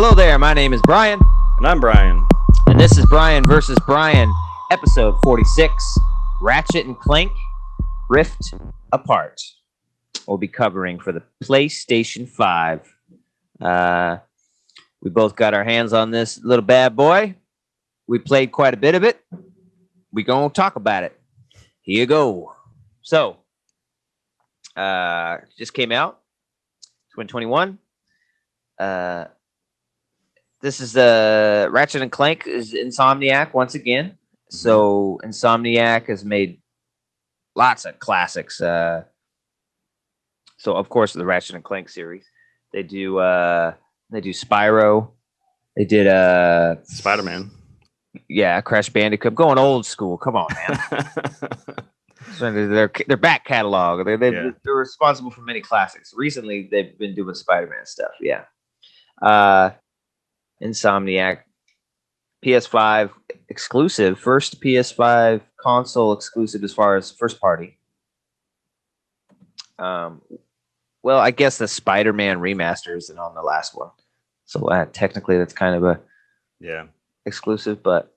Hello there, my name is Bryan. And I'm Bryan. And this is Bryan versus Bryan, episode 46, Ratchet and Clank, Rift Apart. We'll be covering for the PlayStation 5. We both got our hands on this little bad boy. We played quite a bit of it. We gonna talk about it. Here you go. So, just came out, 2021. This is the Ratchet and Clank is Insomniac once again. So Insomniac has made lots of classics. So of course the Ratchet and Clank series. They do Spyro. They did Spider-Man. Yeah, Crash Bandicoot. Going old school. Come on, man. So their back catalog. They're responsible for many classics. Recently, they've been doing Spider-Man stuff. Yeah. Insomniac, PS5 exclusive, first PS5 console exclusive as far as first party. Well, I guess the Spider-Man remaster isn't on the last one, so technically that's kind of a exclusive, but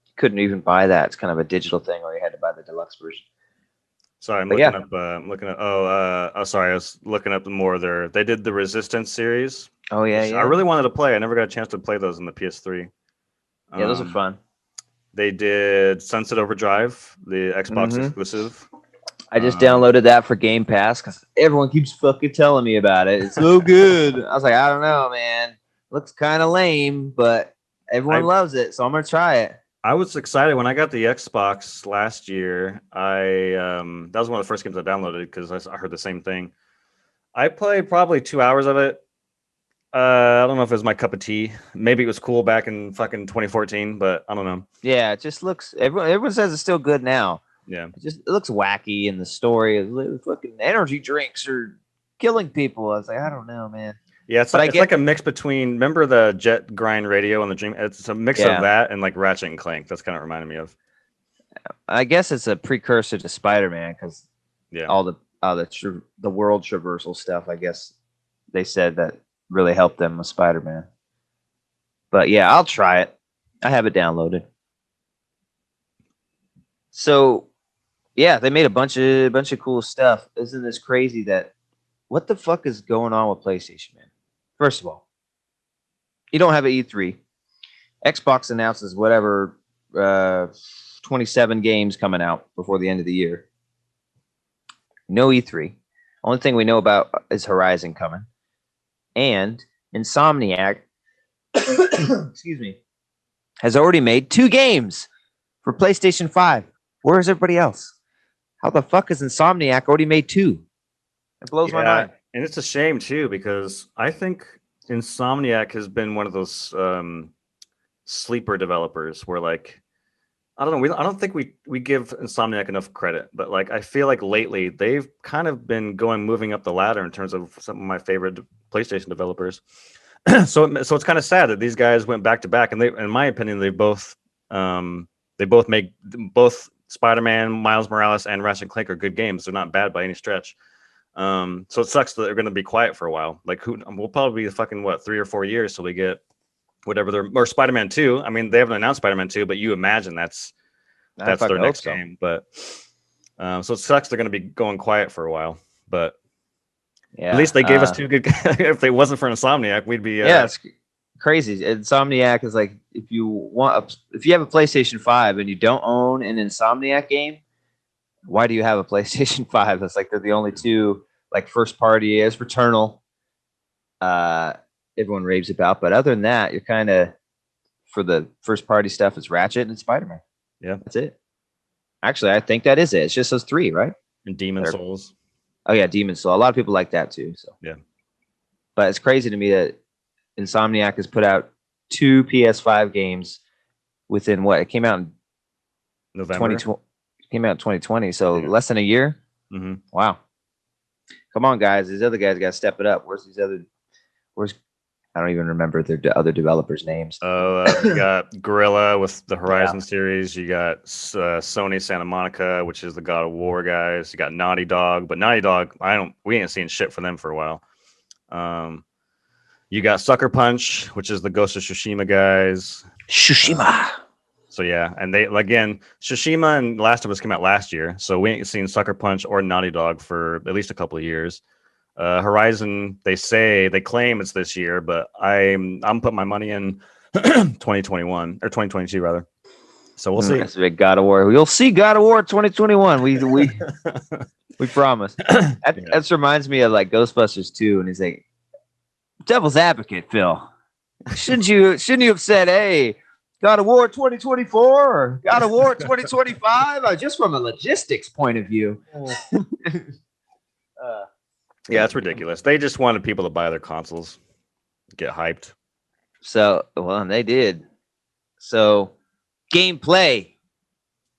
you couldn't even buy that. It's kind of a digital thing, or you had to buy the deluxe version. Sorry, I'm looking up. Sorry, I was looking up more of their. They did the Resistance series. Oh yeah. I really wanted to play. I never got a chance to play those in the PS3. Yeah, those are fun. They did Sunset Overdrive, the Xbox exclusive. I just downloaded that for Game Pass because everyone keeps fucking telling me about it. It's so good. I was like, I don't know, man. Looks kind of lame, but everyone loves it, so I'm gonna try it. I was excited when I got the Xbox last year. That was one of the first games I downloaded because I heard the same thing. I played probably 2 hours of it. I don't know if it was my cup of tea. Maybe it was cool back in fucking 2014, but I don't know. Yeah, it just looks. Everyone says it's still good now. Yeah, it looks wacky, and the story is fucking energy drinks are killing people. I was like, I don't know, man. Yeah, it's like a mix between. Remember the Jet Grind radio on the Dream? It's a mix of that and like Ratchet and Clank. That's kind of reminded me of. I guess it's a precursor to Spider-Man because all the world traversal stuff. I guess they said that really helped them with Spider-Man. But yeah, I'll try it. I have it downloaded. So yeah, they made a bunch of cool stuff. Isn't this crazy that what the fuck is going on with PlayStation, man? First of all, you don't have an E3. Xbox announces whatever 27 games coming out before the end of the year. No E3. Only thing we know about is Horizon coming. And Insomniac, excuse me, has already made 2 games for PlayStation 5. Where is everybody else? How the fuck has Insomniac already made 2? It blows my mind. And it's a shame too, because I think Insomniac has been one of those sleeper developers where, like, I don't know, I don't think we give Insomniac enough credit, but like I feel like lately they've kind of been moving up the ladder in terms of some of my favorite PlayStation developers. so it's kind of sad that these guys went back to back, and they, in my opinion, they both make both Spider-Man, Miles Morales, and Ratchet and Clank are good games. They're not bad by any stretch. So it sucks that they're going to be quiet for a while. Like, we'll probably be fucking 3 or 4 years till we get whatever or Spider-Man 2. I mean, they haven't announced Spider-Man 2, but you imagine that's their next game. But so it sucks they're going to be going quiet for a while. But at least they gave us 2 good. If it wasn't for Insomniac, we'd be it's crazy. Insomniac is like, if you have a PlayStation 5 and you don't own an Insomniac game, why do you have a PlayStation 5? That's like they're the only 2 like first party as Returnal. Everyone raves about, but other than that, you're kind of for the first party stuff. It's Ratchet and Spider-Man. Yeah, that's it. Actually, I think that is it. It's just those 3, right? And Demon Souls. Oh yeah, Demon Soul. A lot of people like that too. So yeah, but it's crazy to me that Insomniac has put out 2 PS5 games within what? It came out in November. Came out in 2020, so less than a year. Mm-hmm. Wow. Come on, guys. These other guys got to step it up. Where's I don't even remember their other developers' names. You got Guerrilla with the Horizon series. You got Sony Santa Monica, which is the God of War guys. You got Naughty Dog, but Naughty Dog, we ain't seen shit from them for a while. You got Sucker Punch, which is the Ghost of Tsushima guys. Tsushima. So yeah, and they again, Tsushima and Last of Us came out last year, so we ain't seen Sucker Punch or Naughty Dog for at least a couple of years. Horizon, they claim it's this year, but I'm putting my money in 2021 or 2022 rather. So we'll see. That's a big God of War. You'll see God of War 2021. We promise. That reminds me of like Ghostbusters 2, and he's like, "Devil's advocate, Phil. Shouldn't you have said, hey, God of War 2024 or God of War 2025? Just from a logistics point of view." Yeah, it's ridiculous. They just wanted people to buy their consoles, get hyped. So, well, and they did. So, gameplay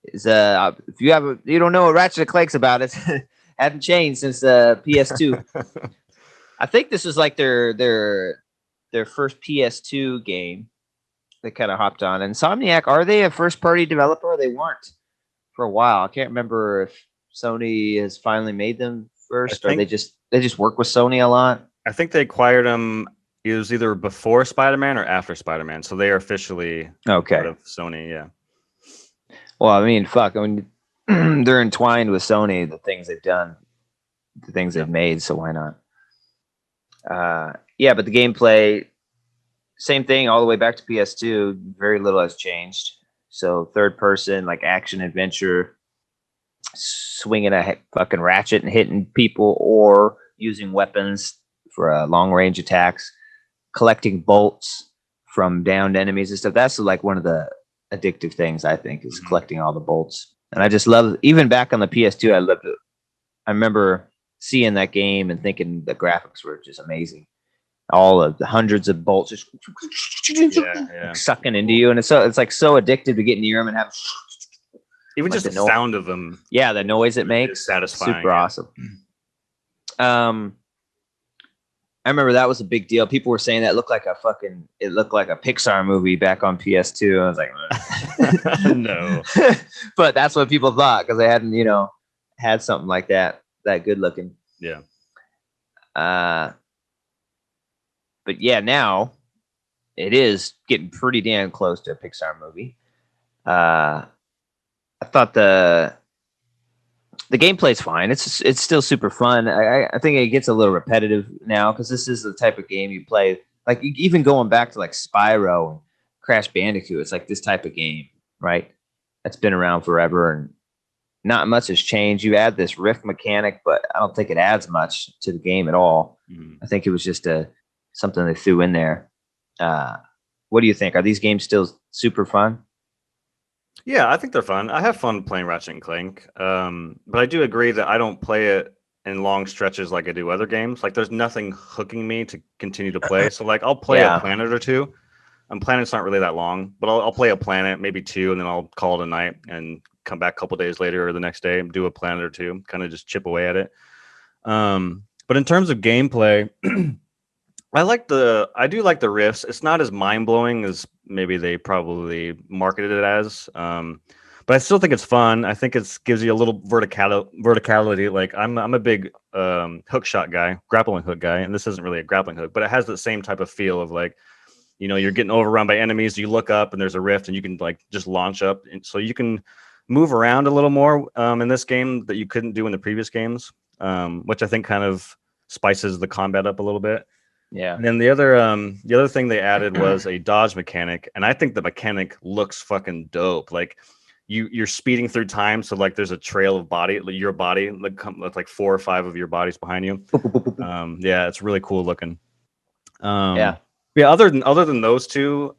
is if you don't know what Ratchet and Clank's about, it hadn't changed since PS2. I think this is like their first PS2 game. They kind of hopped on. Insomniac, are they a first party developer? They weren't for a while. I can't remember if Sony has finally made them first, or they just work with Sony a lot. I think they acquired them. It was either before Spider-Man or after Spider-Man, so they are officially part of Sony. Yeah. Well, I mean, fuck. I mean, they're entwined with Sony. The things they've done, the things they've made. So why not? Yeah, but the gameplay, same thing all the way back to PS2. Very little has changed. So third person, like action adventure, swinging a fucking ratchet and hitting people, or using weapons for long range attacks, collecting bolts from downed enemies and stuff. That's like one of the addictive things, I think, is collecting all the bolts. And I just love, even back on the PS2, I loved it. I remember seeing that game and thinking the graphics were just amazing. All of the hundreds of bolts just sucking into you, and it's like so addictive to get near them and have even like just the sound of them. Yeah, the noise it makes, satisfying. Super awesome. I remember that was a big deal. People were saying that it looked like a Pixar movie back on PS2. I was like, no. But that's what people thought because they hadn't, had something like that good looking. Yeah. But yeah, now it is getting pretty damn close to a Pixar movie. I thought the gameplay's fine. It's still super fun. I think it gets a little repetitive now because this is the type of game you play. Like even going back to like Spyro and Crash Bandicoot, it's like this type of game, right? That's been around forever and not much has changed. You add this rift mechanic, but I don't think it adds much to the game at all. I think it was just something they threw in there. What do you think? Are these games still super fun? Yeah, I think they're fun. I have fun playing Ratchet and Clank, but I do agree that I don't play it in long stretches like I do other games. Like, there's nothing hooking me to continue to play. So, like, I'll play a planet or two. And planet's not really that long, but I'll play a planet, maybe two, and then I'll call it a night and come back a couple days later or the next day and do a planet or two, kind of just chip away at it. But in terms of gameplay, I do like the rifts. It's not as mind blowing as maybe they probably marketed it as. But I still think it's fun. I think it gives you a little verticality. Like I'm a big hook shot guy, grappling hook guy, and this isn't really a grappling hook, but it has the same type of feel of like, you're getting overrun by enemies. You look up and there's a rift, and you can like just launch up, and so you can move around a little more in this game that you couldn't do in the previous games, which I think kind of spices the combat up a little bit. Yeah. And then the other thing they added was a dodge mechanic, and I think the mechanic looks fucking dope. Like you're speeding through time, so like there's a trail of your body, like 4 or 5 of your bodies behind you. Yeah, it's really cool looking. Yeah. Other than those two,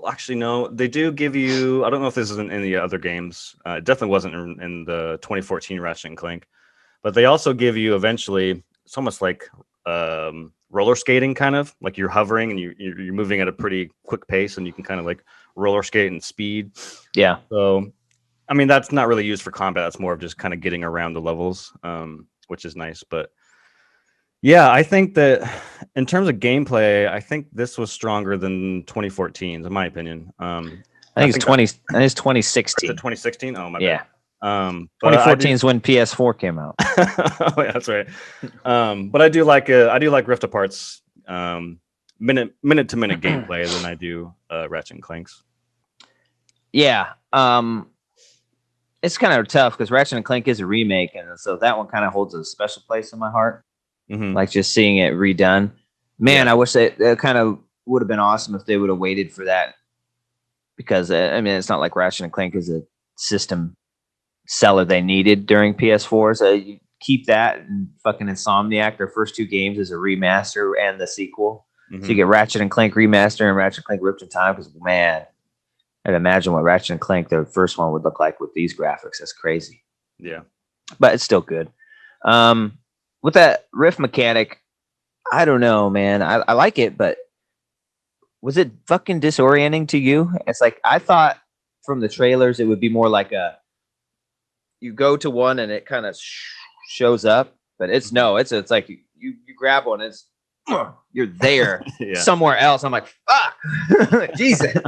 actually no, they do give you. I don't know if this is in any other games. It definitely wasn't in the 2014 Ratchet and Clank, but they also give you eventually. It's almost like roller skating, kind of like you're hovering and you're moving at a pretty quick pace, and you can kind of like roller skate and speed. Yeah. So, I mean, that's not really used for combat. That's more of just kind of getting around the levels, which is nice. But yeah, I think that in terms of gameplay, I think this was stronger than 2014, in my opinion. I think it's 2016. 2016. Oh my bad. 2014 is when PS4 came out. Oh, yeah, that's right. But I do like Rift Apart's minute to minute gameplay than I do Ratchet and Clanks. Yeah. It's kind of tough because Ratchet and Clank is a remake, and so that one kind of holds a special place in my heart. Mm-hmm. Like just seeing it redone. Man, Yeah. I wish that kind of would have been awesome if they would have waited for that. Because I mean, it's not like Ratchet and Clank is a system seller they needed during PS4. So you keep that and fucking Insomniac. Their first two games is a remaster and the sequel. Mm-hmm. So you get Ratchet and Clank remaster and Ratchet and Clank Ripped in Time. Because man, I'd imagine what Ratchet and Clank, the first one, would look like with these graphics. That's crazy. Yeah. But it's still good. With that rift mechanic, I don't know, man. I like it, but was it fucking disorienting to you? It's like I thought from the trailers it would be more like you go to one and it kind of shows up, but it's like you grab one, you're there somewhere else. I'm like, fuck, Jesus.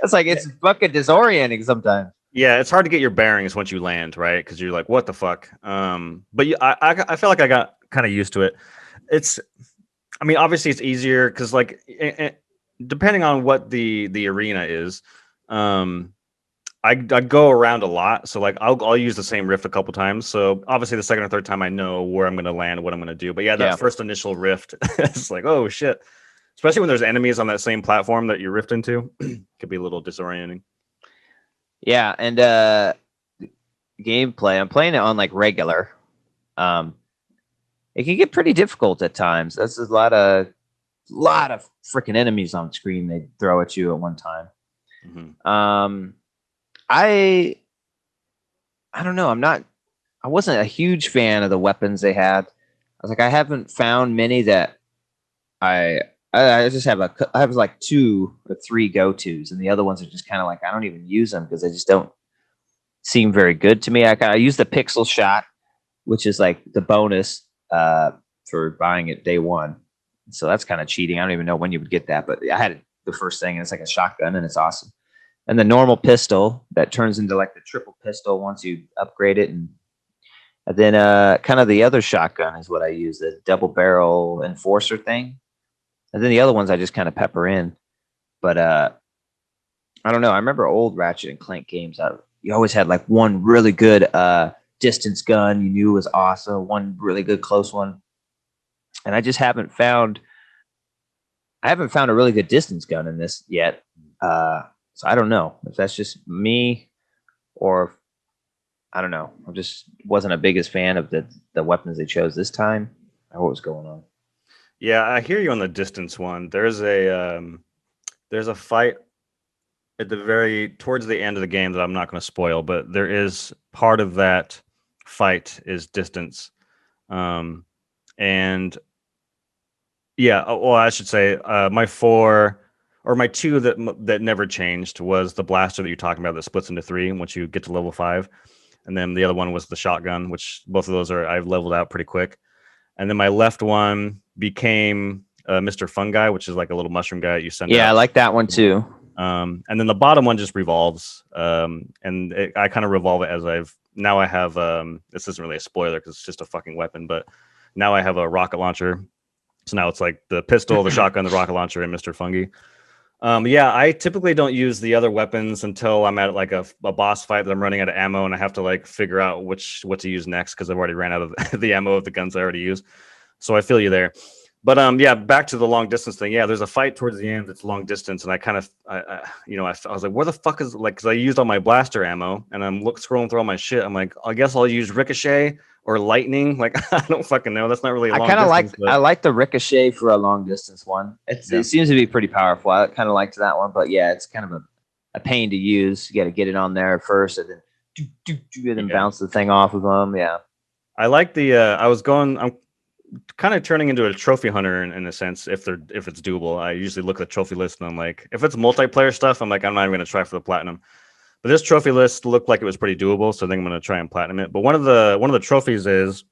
It's like it's fucking disorienting sometimes. Yeah, it's hard to get your bearings once you land, right? Because you're like, what the fuck? But I feel like I got kind of used to it. I mean, obviously it's easier because like depending on what the arena is, I go around a lot, so like I'll use the same rift a couple times. So obviously the second or third time I know where I'm going to land, what I'm going to do. But yeah, that first initial rift, it's like, oh shit. Especially when there's enemies on that same platform that you rift into, could be a little disorienting. Yeah, and gameplay, I'm playing it on like regular. It can get pretty difficult at times. That's a lot of freaking enemies on screen they throw at you at one time. Mm-hmm. I don't know. I wasn't a huge fan of the weapons they had. I was like, I haven't found many that I just have I have like 2 or 3 go-tos, and the other ones are just kind of like I don't even use them because they just don't seem very good to me. I use the pixel shot, which is like the bonus for buying it day one. So that's kind of cheating. I don't even know when you would get that, but I had it the first thing, and it's like a shotgun, and it's awesome. And the normal pistol that turns into like the triple pistol once you upgrade it, and then kind of the other shotgun is what I use, the double barrel enforcer thing. And then the other ones I just kind of pepper in. But I don't know. I remember old Ratchet and Clank games. You always had like one really good distance gun you knew was awesome, one really good close one. And I just haven't found a really good distance gun in this yet. So I don't know if that's just me or I don't know. I just wasn't a biggest fan of the weapons they chose this time or what was going on. Yeah, I hear you on the distance one. There's a fight at towards the end of the game that I'm not going to spoil, but there is part of that fight is distance. And yeah, well, I should say my 2 that never changed was the blaster that you're talking about that splits into 3 once you get to level 5. And then the other one was the shotgun, which both of those I've leveled out pretty quick. And then my left one became Mr. Fungi, which is like a little mushroom guy you send out. Yeah, I like that one too. And then the bottom one just revolves. I kind of revolve it as I have, this isn't really a spoiler because it's just a fucking weapon, but now I have a rocket launcher. So now it's like the pistol, the shotgun, the rocket launcher, and Mr. Fungi. Yeah, I typically don't use the other weapons until I'm at like a boss fight that I'm running out of ammo and I have to like figure out what to use next because I've already ran out of the ammo of the guns I already use. So I feel you there. But yeah, back to the long distance thing. Yeah, there's a fight towards the end that's long distance, and I kind of, I was like, where the fuck is like? Because I used all my blaster ammo, and I'm scrolling through all my shit. I'm like, I guess I'll use ricochet or lightning. Like I don't fucking know. That's not really. I like the ricochet for a long distance one. It seems to be pretty powerful. I kind of liked that one, but yeah, it's kind of a pain to use. You got to get it on there first, and then bounce the thing off of them. Yeah, I like the. I'm kind of turning into a trophy hunter in a sense if it's doable. I usually look at the trophy list and I'm like, if it's multiplayer stuff, I'm like, I'm not even going to try for the platinum. But this trophy list looked like it was pretty doable, so I think I'm going to try and platinum it. But one of the trophies is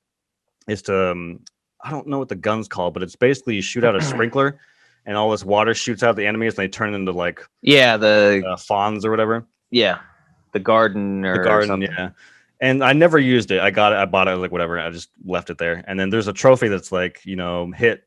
to I don't know what the gun's called, but it's basically you shoot out a sprinkler and all this water shoots out the enemies and they turn into like the fawns or whatever. Yeah, the garden something. Yeah. And I never used it. I bought it. I was like, whatever. I just left it there. And then there's a trophy that's like, hit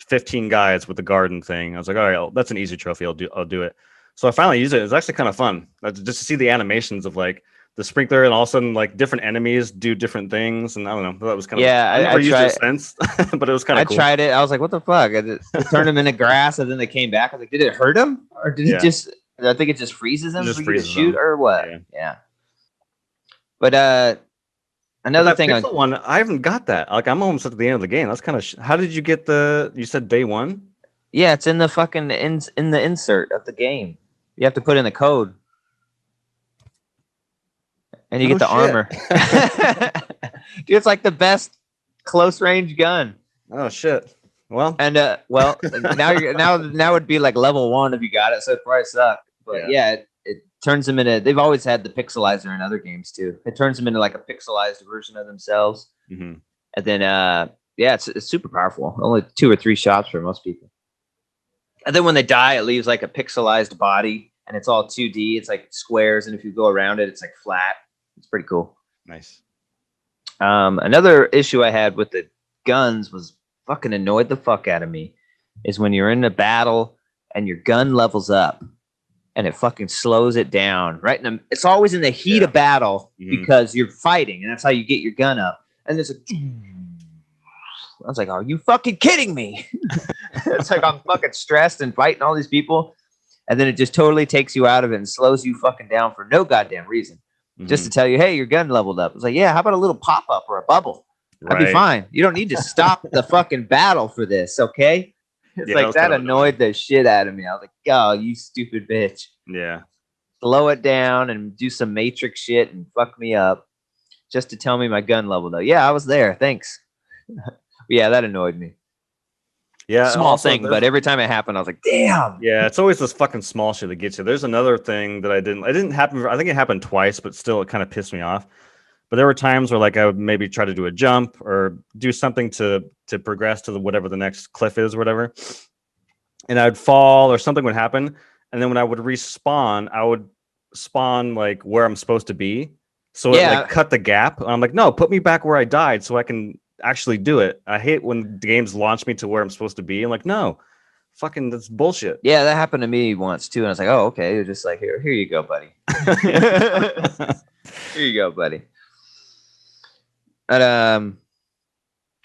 15 guys with the garden thing. I was like, all right, that's an easy trophy. I'll do it. So I finally used it. It's actually kind of fun just to see the animations of like the sprinkler, and all of a sudden like different enemies do different things. And I don't know, that was kind of, I never used it since, but it was kind of cool. I tried it. I was like, what the fuck? It turned them into grass, and then they came back. I was like, did it hurt them, or did it just? I think it just freezes them for you to shoot, or what? Yeah. But another thing on one, I haven't got that. Like, I'm almost at the end of the game. That's kind of. How did you get the? You said day one. Yeah, it's in the fucking in the insert of the game. You have to put in the code, and you get the armor. Dude, it's like the best close range gun. Oh shit! Well, and now it'd be like level 1 if you got it, so it probably suck. But yeah, it turns them into. They've always had the pixelizer in other games too. It turns them into like a pixelized version of themselves. Mm-hmm. And then it's super powerful. Only 2 or 3 shots for most people. And then when they die, it leaves like a pixelized body, and it's all 2D. It's like squares, and if you go around it, it's like flat. It's pretty cool. Nice. Another issue I had with the guns was fucking annoyed the fuck out of me is when you're in a battle and your gun levels up and it fucking slows it down. Right? It's always in the heat of battle because you're fighting, and that's how you get your gun up. And there's I was like, are you fucking kidding me? It's like I'm fucking stressed and fighting all these people. And then it just totally takes you out of it and slows you fucking down for no goddamn reason. Just to tell you, hey, your gun leveled up. It's like, yeah, how about a little pop-up or a bubble? That'd be fine. You don't need to stop the fucking battle for this, okay? It's like that annoyed the shit out of me. I was like, oh, you stupid bitch. Yeah. Slow it down and do some Matrix shit and fuck me up just to tell me my gun leveled up. Yeah, I was there. Thanks. Yeah, that annoyed me. Yeah, small thing, but every time it happened, I was like, damn. Yeah, it's always this fucking small shit that gets you. There's another thing that it didn't happen. I think it happened twice, but still it kind of pissed me off. But there were times where like I would maybe try to do a jump or do something to progress to whatever the next cliff is or whatever. And I'd fall or something would happen. And then when I would respawn, I would spawn like where I'm supposed to be. So it like cut the gap. I'm like, no, put me back where I died so I can actually do it. I hate when games launch me to where I'm supposed to be. I'm like, no, fucking that's bullshit. Yeah, that happened to me once too. And I was like, oh, okay. You're just like, here you go, buddy. Here you go, buddy. But yeah,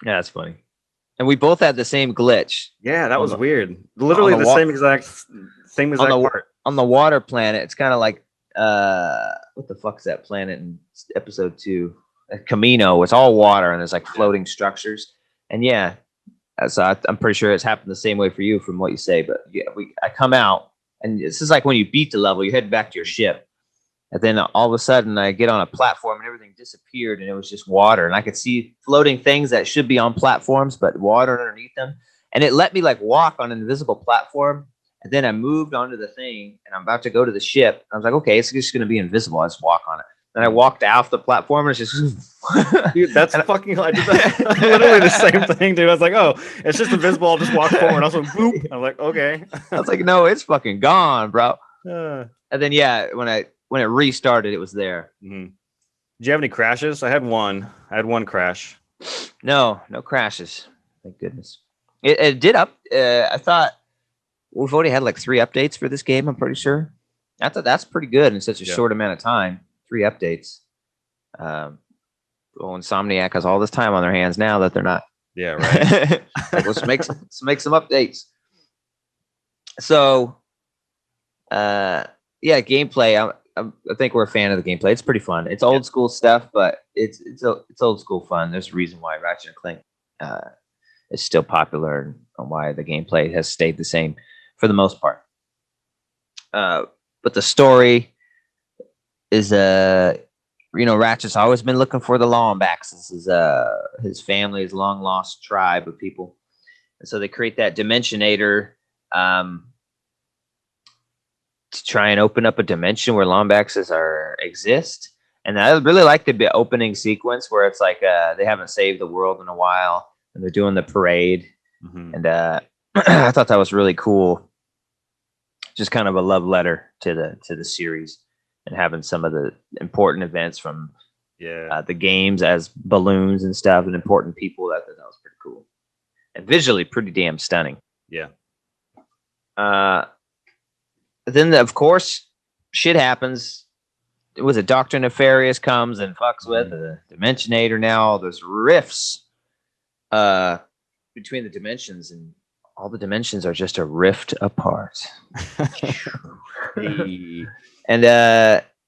that's funny. And we both had the same glitch. Yeah, that was weird. Literally the same exact part. On the water planet, it's kind of like what the fuck's that planet in episode 2? Camino. It's all water and there's like floating structures. And yeah, so I'm pretty sure it's happened the same way for you from what you say. But yeah, I come out and this is like when you beat the level, you head back to your ship. And then all of a sudden I get on a platform and everything disappeared and it was just water. And I could see floating things that should be on platforms, but water underneath them. And it let me like walk on an invisible platform. And then I moved onto the thing and I'm about to go to the ship. I was like, okay, it's just going to be invisible. I just walk on it. And I walked off the platform and it's just... Dude, that's fucking... I did that. Literally the same thing, dude. I was like, oh, it's just invisible. I'll just walk forward. I was like, boop. I'm like, okay. I was like, no, it's fucking gone, bro. And then, yeah, when it restarted, it was there. Mm-hmm. Did you have any crashes? I had one. I had one crash. No crashes. Thank goodness. It did up. I thought we've already had like 3 updates for this game, I'm pretty sure. I thought that's pretty good in such a short amount of time. 3 updates. Well, Insomniac has all this time on their hands now that they're not. Yeah, right. Like, let's make some updates. So, yeah, gameplay. I think we're a fan of the gameplay. It's pretty fun. It's old school stuff, but it's old school fun. There's a reason why Ratchet and Clank is still popular and why the gameplay has stayed the same for the most part. But the story is Ratchet's always been looking for the Lombax. This is his family's long lost tribe of people, and so they create that Dimensionator to try and open up a dimension where Lombaxes exist. And I really like the opening sequence where it's like they haven't saved the world in a while and they're doing the parade. Mm-hmm. And I thought that was really cool. Just kind of a love letter to the series and having some of the important events from the games as balloons and stuff and important people. That was pretty cool. and visually pretty damn stunning. Yeah. Then of course, shit happens. It was a Doctor Nefarious comes and fucks with the Dimensionator. Now all those rifts between the dimensions, and all the dimensions are just a rift apart. And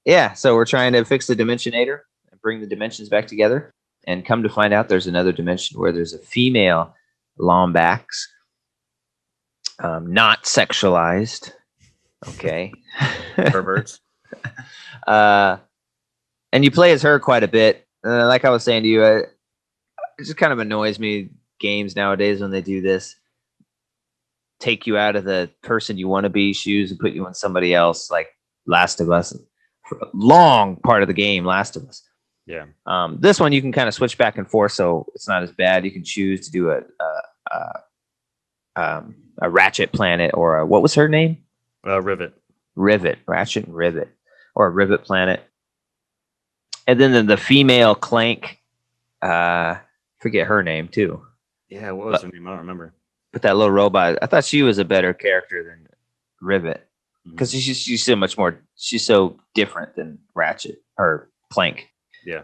yeah, so we're trying to fix the Dimensionator and bring the dimensions back together. And come to find out, there's another dimension where there's a female Lombax, not sexualized. Okay. Perverts. And you play as her quite a bit. Like I was saying to you, it just kind of annoys me, games nowadays, when they do this. Take you out of the person you want to be shoes and put you in somebody else, like Last of Us. For a long part of the game, Last of Us. Yeah. This one you can kind of switch back and forth, so it's not as bad. You can choose to do a Ratchet planet, or what was her name? Rivet, Ratchet and Rivet, or a Rivet planet. And then the female Clank, forget her name too. Yeah, what was her name? I don't remember. But that little robot, I thought she was a better character than Rivet, because she's so much more. She's so different than Ratchet or Clank. Yeah,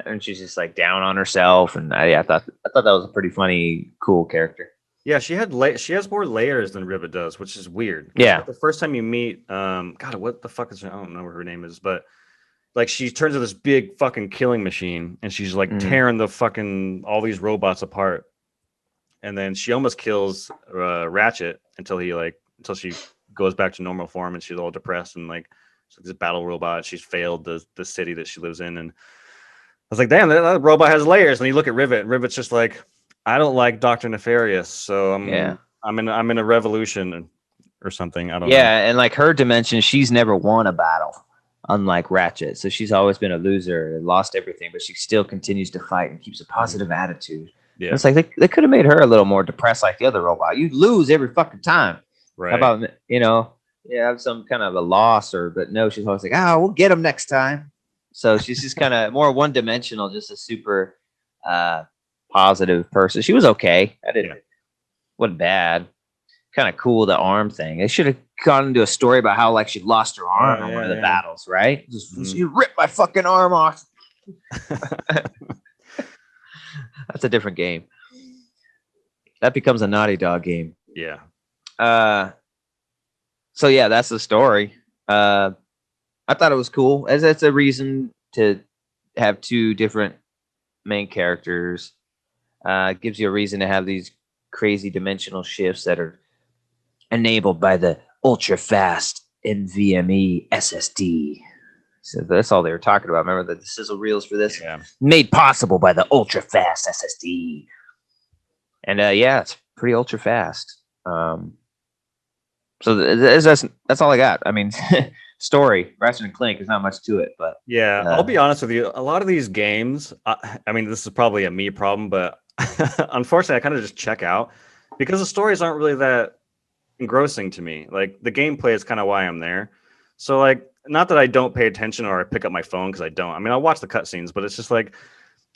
and she's just like down on herself, and I thought that was a pretty funny, cool character. Yeah, she has more layers than Rivet does, which is weird. Yeah, like the first time you meet, God, what the fuck is her? I don't know what her name is, but like she turns into this big fucking killing machine, and she's like tearing the fucking all these robots apart. And then she almost kills Ratchet until she goes back to normal form, and she's all depressed and like this battle robot. She's failed the city that she lives in, and I was like, damn, that robot has layers. And you look at Rivet, and Rivet's just like, I don't like Dr. Nefarious, so I'm in a revolution or something. I don't know. Yeah, and like her dimension, she's never won a battle, unlike Ratchet. So she's always been a loser and lost everything, but she still continues to fight and keeps a positive attitude. Yeah. It's like they could have made her a little more depressed like the other robot. You lose every fucking time. Right. How about, have some kind of a loss, but no, she's always like, we'll get them next time. So she's just kind of more one-dimensional, just a super positive person. She was okay. Wasn't bad. Kind of cool, the arm thing. They should have gone into a story about how like she lost her arm in one of the battles, right? She ripped my fucking arm off. That's a different game. That becomes a Naughty Dog game. Yeah. So yeah, that's the story. I thought it was cool, as that's a reason to have two different main characters. Gives you a reason to have these crazy dimensional shifts that are enabled by the ultra fast NVMe SSD. So that's all they were talking about. Remember the sizzle reels for this? Yeah. Made possible by the ultra fast SSD. And it's pretty ultra fast. So that's all I got. I mean, story, Ratchet and Clank, there's not much to it, but yeah, I'll be honest with you. A lot of these games, I mean, this is probably a me problem, but unfortunately, I kind of just check out because the stories aren't really that engrossing to me. Like the gameplay is kind of why I'm there. So like, not that I don't pay attention or I pick up my phone, because I don't. I mean, I'll watch the cutscenes, but it's just like,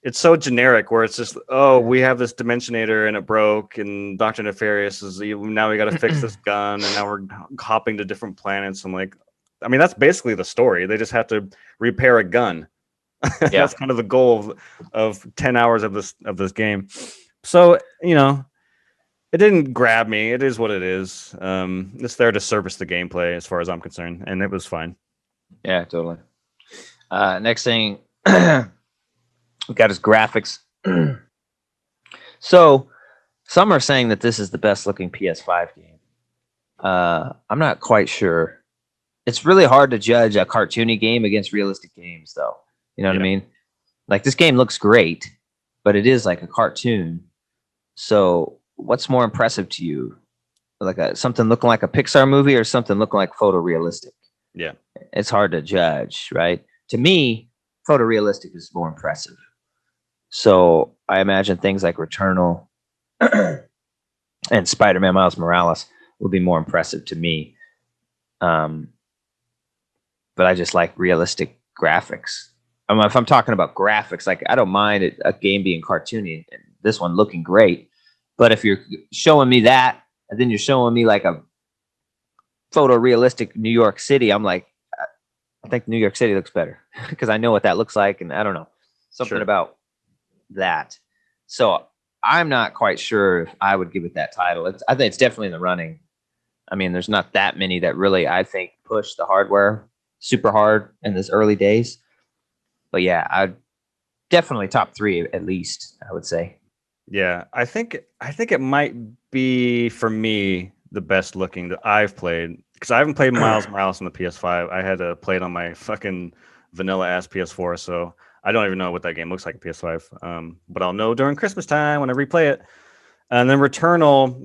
it's so generic where it's just, we have this Dimensionator and it broke, and Dr. Nefarious is, now we got to fix this gun, and now we're hopping to different planets. I'm like, I mean, that's basically the story. They just have to repair a gun. Yeah. That's kind of the goal of 10 hours of this game. So, it didn't grab me. It is what it is. It's there to service the gameplay as far as I'm concerned, and it was fine. Yeah, totally. Next thing we got his graphics. So some are saying that this is the best looking PS5 game. I'm not quite sure. It's really hard to judge a cartoony game against realistic games, though. You know what I mean? Like, this game looks great, but it is like a cartoon. So what's more impressive to you? Like something looking like a Pixar movie or something looking like photorealistic? Yeah. It's hard to judge, right? To me, photorealistic is more impressive. So I imagine things like Returnal and Spider-Man Miles Morales would be more impressive to me. But I just like realistic graphics. If I'm talking about graphics, like I don't mind a game being cartoony and this one looking great. But if you're showing me that, and then you're showing me like a photorealistic New York City, I'm like, I think New York City looks better because I know what that looks like, and I don't know something Sure. about that. So I'm not quite sure if I would give it that title. I think it's definitely in the running. I mean, there's not that many that really I think push the hardware super hard in this early days. But yeah, I'd definitely top three at least, I would say. Yeah, I think it might be for me the best looking that I've played because I haven't played Miles Morales on the PS5. I had to play it on my fucking vanilla ass PS4, so I don't even know what that game looks like on PS5. But I'll know during Christmas time when I replay it. And then Returnal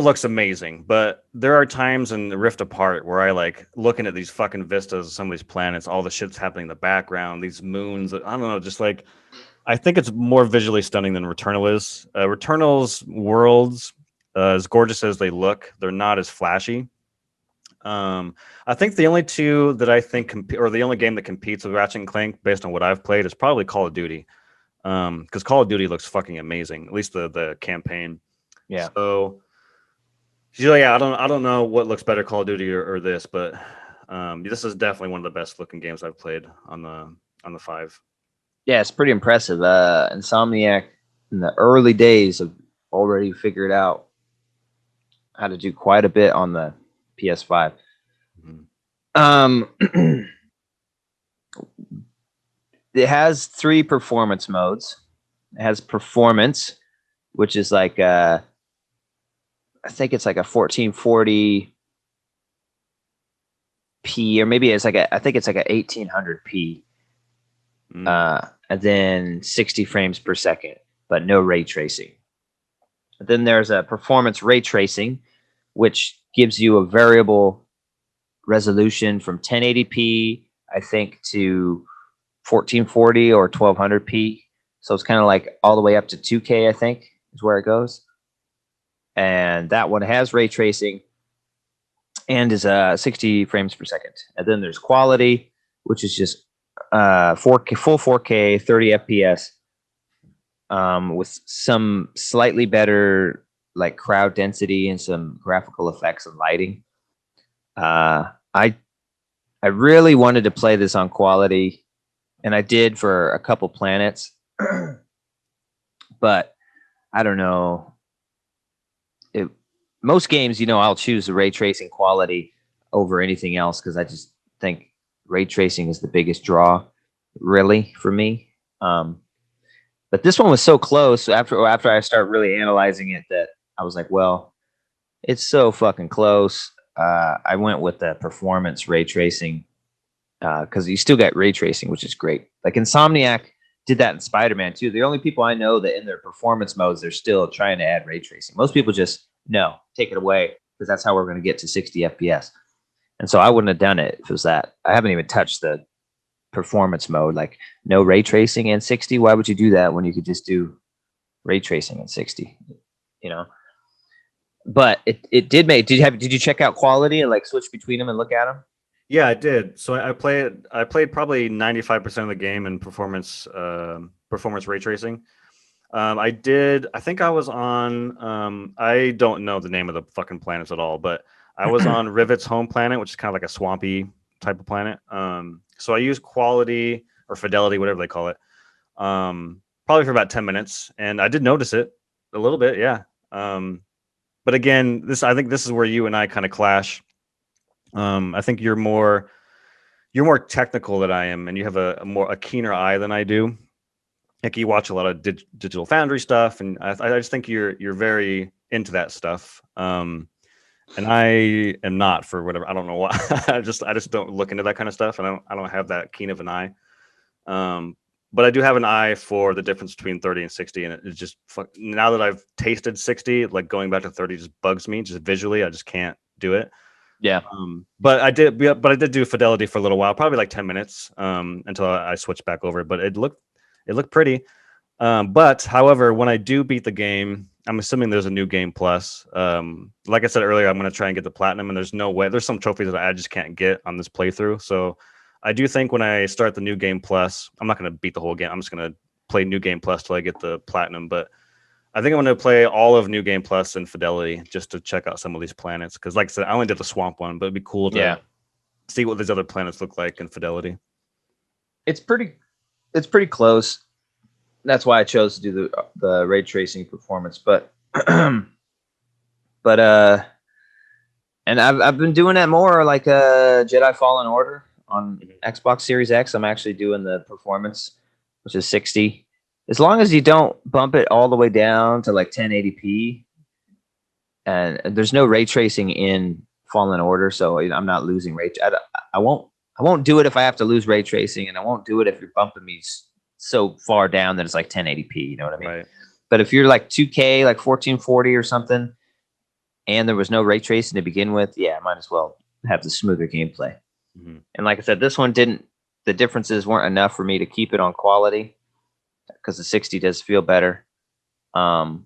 looks amazing, but there are times in Rift Apart where I like looking at these fucking vistas of some of these planets, all the shit's happening in the background, these moons. I don't know, just like I think it's more visually stunning than Returnal is. Returnal's worlds, as gorgeous as they look, they're not as flashy. I think the only two that I think or the only game that competes with Ratchet and Clank, based on what I've played, is probably Call of Duty. Because Call of Duty looks fucking amazing, at least the campaign. Yeah. So yeah, I don't know what looks better, Call of Duty or this, but this is definitely one of the best looking games I've played on the 5. Yeah, it's pretty impressive. Insomniac in the early days have already figured out how to do quite a bit on the PS5. Mm-hmm. It has 3 performance modes. It has performance, which is like I think it's like a 1440p, or maybe it's like I think it's like a 1800p. And then 60 frames per second, but no ray tracing. Then there's a performance ray tracing, which gives you a variable resolution from 1080p, I think, to 1440 or 1200p. So it's kind of like all the way up to 2K, I think, is where it goes. And that one has ray tracing and is 60 frames per second. And then there's quality, which is just 4K, full 4K, 30 FPS, with some slightly better like crowd density and some graphical effects and lighting. I really wanted to play this on quality, and I did for a couple planets, but I don't know. Most games, I'll choose the ray tracing quality over anything else because I just think ray tracing is the biggest draw, really, for me. But this one was so close after I start really analyzing it that I was like, well, it's so fucking close. I went with the performance ray tracing because you still get ray tracing, which is great. Like Insomniac did that in Spider-Man too. The only people I know that in their performance modes, they're still trying to add ray tracing. Most people just no, take it away because that's how we're going to get to 60 FPS. And so I wouldn't have done it if it was that. I haven't even touched the performance mode, like no ray tracing and 60. Why would you do that when you could just do ray tracing and 60? But it did make. Did you check out quality and like switch between them and look at them? Yeah, I did. So I played probably 95% of the game in performance ray tracing. I did. I think I was on. I don't know the name of the fucking planets at all, but I was on Rivet's home planet, which is kind of like a swampy type of planet. So I used quality or fidelity, whatever they call it, probably for about 10 minutes, and I did notice it a little bit. Yeah. But again, I think this is where you and I kind of clash. I think you're more technical than I am, and you have a keener eye than I do. Like you watch a lot of Digital Foundry stuff, and I just think you're very into that stuff. And I am not, for whatever, I don't know why. I just don't look into that kind of stuff, and I don't have that keen of an eye. But I do have an eye for the difference between 30 and 60, and it's just now that I've tasted 60, like going back to 30 just bugs me. Just visually, I just can't do it. Yeah. But I did do fidelity for a little while, probably like 10 minutes, until I switched back over. But it looked pretty. But however, when I do beat the game, I'm assuming there's a new game plus. Like I said earlier, I'm going to try and get the platinum, and there's no way. There's some trophies that I just can't get on this playthrough. So I do think when I start the new game plus, I'm not going to beat the whole game. I'm just going to play New Game Plus till I get the platinum, but I think I'm going to play all of New Game Plus and Fidelity just to check out some of these planets. Because, like I said, I only did the Swamp one, but it'd be cool to see what these other planets look like in Fidelity. It's pretty close. That's why I chose to do the ray tracing performance. But and I've been doing that more like Jedi Fallen Order on Xbox Series X. I'm actually doing the performance, which is 60. As long as you don't bump it all the way down to like 1080p, and there's no ray tracing in Fallen Order, so I'm not losing ray. I won't do it if I have to lose ray tracing, and I won't do it if you're bumping me so far down that it's like 1080p. You know what I mean? Right. But if you're like 2K, like 1440 or something, and there was no ray tracing to begin with, yeah, I might as well have the smoother gameplay. Mm-hmm. And like I said, this one didn't. The differences weren't enough for me to keep it on quality, because the 60 does feel better. But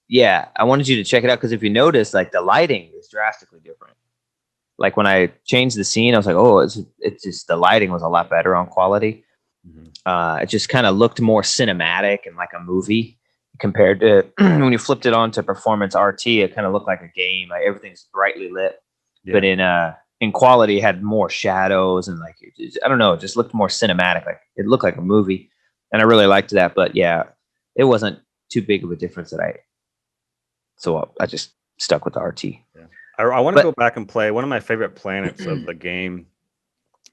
yeah, I wanted you to check it out, because if you notice, like the lighting is drastically different. Like when I changed the scene, I was like, oh, it's just the lighting was a lot better on quality. Mm-hmm. It just kind of looked more cinematic and like a movie compared to when you flipped it on to performance RT. It kind of looked like a game. Like everything's brightly lit, but in quality, it had more shadows and like I don't know, it just looked more cinematic. Like it looked like a movie, and I really liked that. But yeah, it wasn't too big of a difference so I just stuck with the RT. Yeah. I want to go back and play one of my favorite planets of the game.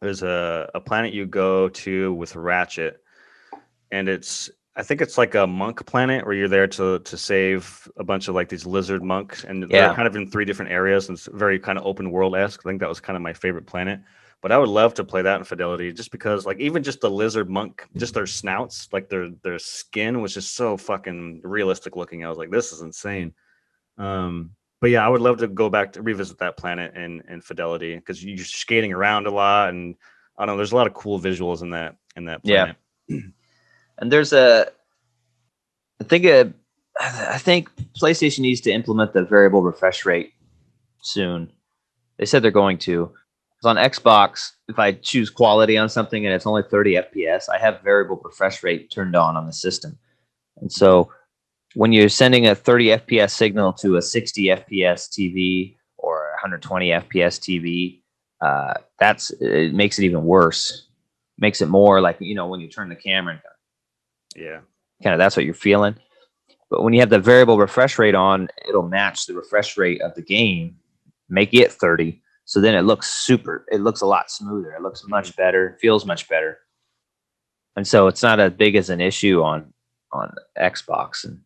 There's a planet you go to with Ratchet, and I think it's like a monk planet where you're there to save a bunch of like these lizard monks, and they're kind of in 3 different areas, and it's very kind of open world-esque. I think that was kind of my favorite planet. But I would love to play that in Fidelity, just because like even just the lizard monk, just their snouts, like their skin was just so fucking realistic looking. I was like, this is insane. But yeah, I would love to go back to revisit that planet in Fidelity, because you're skating around a lot, and I don't know, there's a lot of cool visuals in that planet. Yeah. And there's I think PlayStation needs to implement the variable refresh rate soon. They said they're going to. Because on Xbox, if I choose quality on something and it's only 30 FPS, I have variable refresh rate turned on the system. And so when you're sending a 30 FPS signal to a 60 FPS TV or 120 FPS TV, it makes it even worse. Makes it more like, when you turn the camera and kind of that's what you're feeling. But when you have the variable refresh rate on, it'll match the refresh rate of the game, make it 30. So then it looks a lot smoother. It looks much better, feels much better. And so it's not as big as an issue on Xbox. And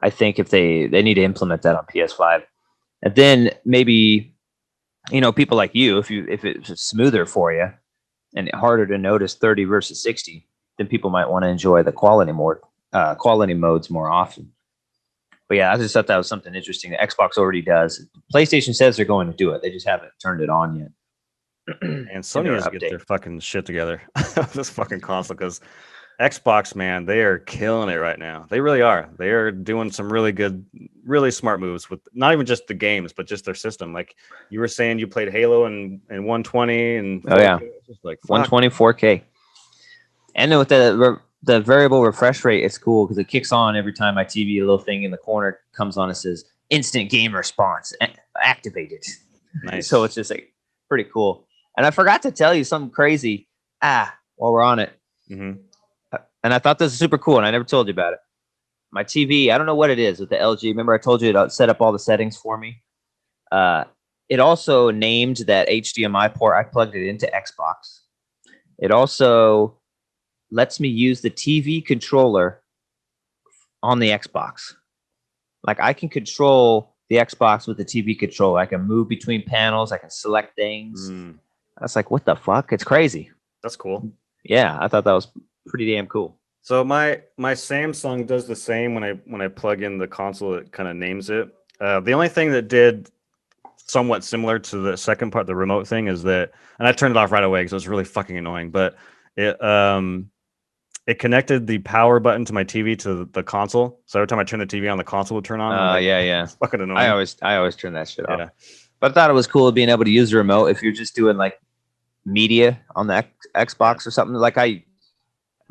I think if they need to implement that on PS5, and then maybe, people like you, if it's smoother for you and harder to notice 30 versus 60, then people might want to enjoy the quality modes more often. But yeah, I just thought that was something interesting that Xbox already does. PlayStation says they're going to do it. They just haven't turned it on yet. And Sony needs to get their fucking shit together. This fucking console, because Xbox, man, they are killing it right now. They really are. They are doing some really good, really smart moves with not even just the games, but just their system. Like you were saying, you played Halo in 120 and 4K, just like 120 4K. And then with the variable refresh rate, it's cool because it kicks on every time my TV, a little thing in the corner comes on. It says instant game response activated. Nice. So it's just like pretty cool. And I forgot to tell you something crazy. While we're on it. Mm-hmm. And I thought this was super cool, and I never told you about it. My TV, I don't know what it is with the LG. Remember I told you to set up all the settings for me? It also named that HDMI port. I plugged it into Xbox. It also lets me use the TV controller on the Xbox. Like I can control the Xbox with the TV controller. I can move between panels. I can select things. I was like, what the fuck? It's crazy. That's cool. Yeah, I thought that was pretty damn cool. So my Samsung does the same when I plug in the console. It kind of names it. The only thing that did somewhat similar to the second part, the remote thing, is that, and I turned it off right away because it was really fucking annoying. But it connected the power button to my TV to the console. So every time I turn the TV on, the console would turn on. Yeah. It's fucking annoying. I always turn that shit off. But I thought it was cool being able to use the remote if you're just doing like media on the Xbox or something. Like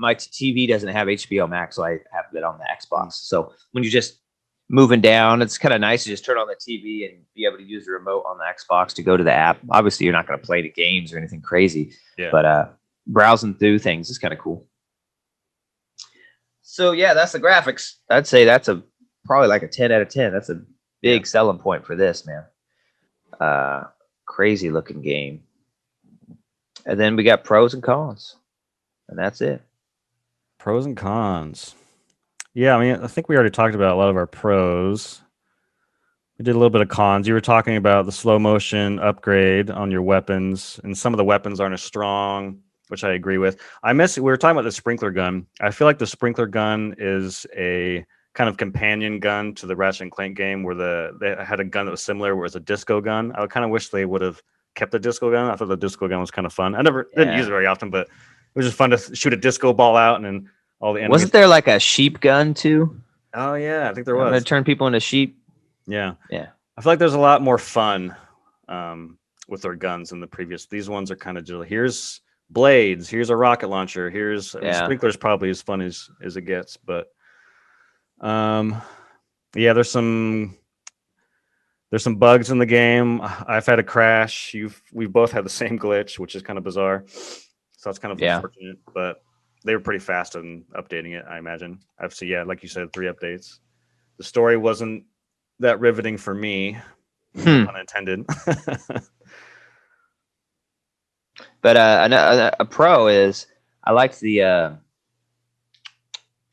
my TV doesn't have HBO Max, so I have it on the Xbox. So when you're just moving down, it's kind of nice to just turn on the TV and be able to use the remote on the Xbox to go to the app. Obviously, you're not going to play the games or anything crazy, but browsing through things is kind of cool. So yeah, that's the graphics. I'd say that's probably like a 10 out of 10. That's a big selling point for this, man. Crazy looking game. And then we got pros and cons, and that's it. Pros and cons. Yeah, I mean, I think we already talked about a lot of our pros. We did a little bit of cons. You were talking about the slow motion upgrade on your weapons, and some of the weapons aren't as strong, which I agree with. We were talking about the sprinkler gun. I feel like the sprinkler gun is a kind of companion gun to the Ratchet and Clank game, where they had a gun that was similar, where it was a disco gun. I kind of wish they would have kept the disco gun. I thought the disco gun was kind of fun. I didn't use it very often, but it was just fun to shoot a disco ball out, and then all the enemies. Wasn't there like a sheep gun too? Oh yeah, I think there was. Going to turn people into sheep. Yeah. I feel like there's a lot more fun with their guns than the previous. These ones are kind of just here's blades, here's a rocket launcher, sprinkler's probably as fun as it gets, but there's some bugs in the game. I've had a crash. We've both had the same glitch, which is kind of bizarre. So that's kind of unfortunate, but they were pretty fast in updating it, I imagine. Obviously, like you said, 3 updates. The story wasn't that riveting for me, pun intended. But a pro is I liked the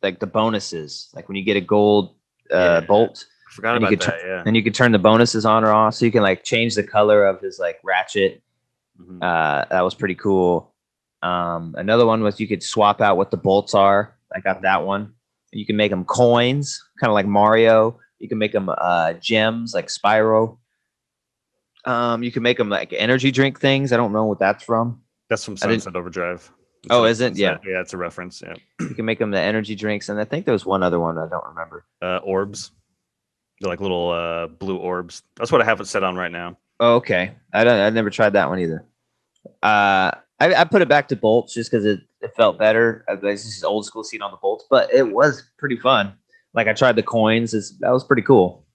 like the bonuses, like when you get a gold bolt. I forgot about that. And you can turn the bonuses on or off, so you can like change the color of his like Ratchet. That was pretty cool. Another one was you could swap out what the bolts are. I got that one. You can make them coins, kind of like Mario. You can make them gems, like Spyro. You can make them like energy drink things. I don't know what that's from. That's from Sunset Overdrive. Is it? Yeah. Yeah, it's a reference. Yeah. You can make them the energy drinks, and I think there was one other one I don't remember. Orbs. They're like little blue orbs. That's what I have it set on right now. Oh, okay. I never tried that one either. I put it back to bolts just because it felt better. This is old school scene on the bolts, but it was pretty fun. Like I tried the coins. That was pretty cool.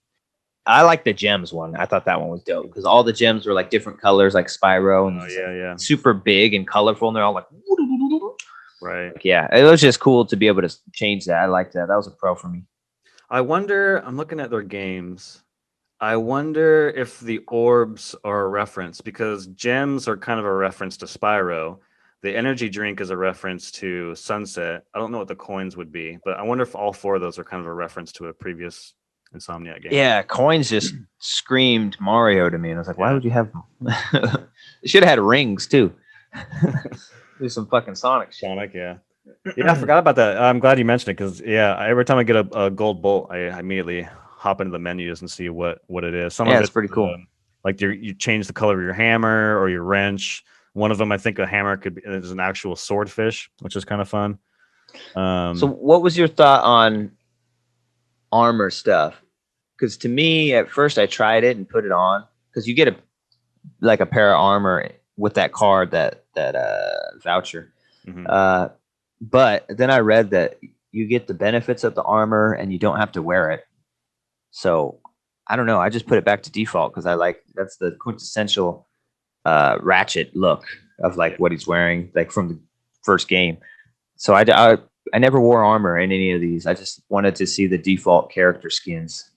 I like the gems one. I thought that one was dope because all the gems were like different colors, like Spyro, and super big and colorful, and they're all like, right. Like, it was just cool to be able to change that. I liked that. That was a pro for me. I wonder. I'm looking at their games. I wonder if the orbs are a reference, because gems are kind of a reference to Spyro. The energy drink is a reference to Sunset. I don't know what the coins would be, but I wonder if all 4 of those are kind of a reference to a previous Insomniac game. Yeah, coins just screamed Mario to me, and I was like, why would you have them? They should have had rings too. Do some fucking Sonic. Yeah. Yeah, I forgot about that. I'm glad you mentioned it, because every time I get a gold bolt, I immediately hop into the menus and see what it is. Some of it's pretty cool. Like you change the color of your hammer or your wrench. One of them, I think a hammer is an actual swordfish, which is kind of fun. So what was your thought on armor stuff? Because to me, at first I tried it and put it on, because you get a pair of armor with that card, that voucher. But then I read that you get the benefits of the armor and you don't have to wear it. So I don't know. I just put it back to default because that's the quintessential Ratchet look of like what he's wearing, like from the first game. So I never wore armor in any of these. I just wanted to see the default character skins.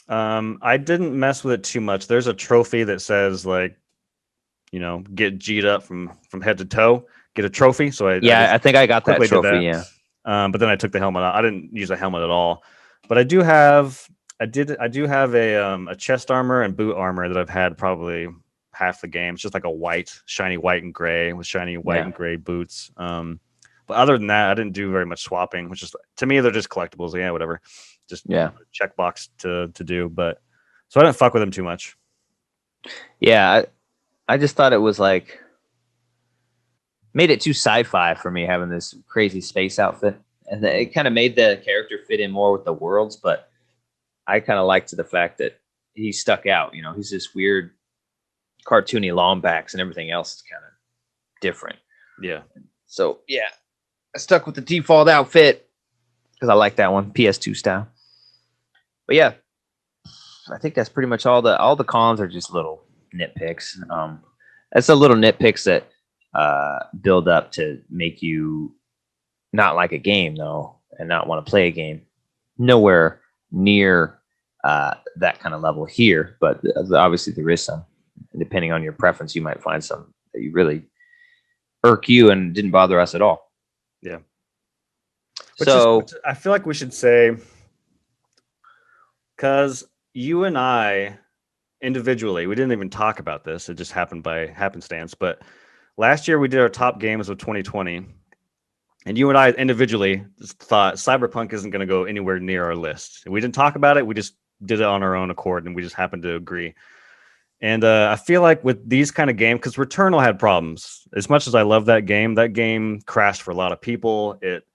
I didn't mess with it too much. There's a trophy that says like, get G'd up from head to toe, get a trophy. So I think I got that trophy. Yeah. But then I took the helmet out. I didn't use a helmet at all, but I do have a chest armor and boot armor that I've had probably half the game. It's just like a shiny white and gray with shiny white and gray boots. But other than that, I didn't do very much swapping, which is, to me, they're just collectibles. Yeah, whatever. Just checkbox to do. But so I didn't fuck with them too much. Yeah, I just thought it was like made it too sci-fi for me, having this crazy space outfit, and it kind of made the character fit in more with the worlds. But I kind of liked the fact that he stuck out. He's this weird, cartoony long backs, and everything else is kind of different. Yeah. So yeah, I stuck with the default outfit because I like that one, PS2 style. But yeah, I think that's pretty much all the cons are just little nitpicks. That's the little nitpicks that build up to make you not like a game though, and not want to play a game. Nowhere near that kind of level here, but obviously there is some. Depending on your preference, you might find some that you really irk you and didn't bother us at all. Yeah. I feel like we should say, because you and I individually, we didn't even talk about this. It just happened by happenstance. But last year we did our top games of 2020. And you and I individually just thought Cyberpunk isn't going to go anywhere near our list. We didn't talk about it. We just did it on our own accord, and we just happened to agree. And I feel like with these kind of games, because Returnal had problems. As much as I love that game crashed for a lot of people. It,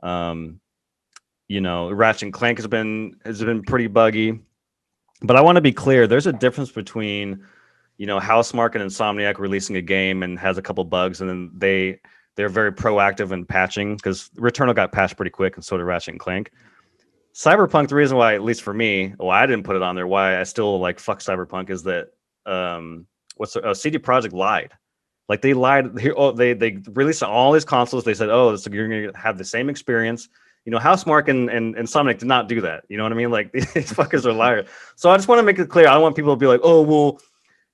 Ratchet and Clank has been pretty buggy. But I want to be clear. There's a difference between, Housemarque and Insomniac releasing a game and has a couple bugs, and then they're very proactive in patching, because Returnal got patched pretty quick, and so did Ratchet and Clank. Cyberpunk, the reason why, at least for me, I didn't put it on there, why I still like fuck Cyberpunk, is that CD Projekt lied. Like they lied. They released on all these consoles. They said, "Oh, so you're gonna have the same experience." Housemarque and Sonic did not do that. You know what I mean? Like these fuckers are liars. So I just want to make it clear. I don't want people to be like, "Oh, well,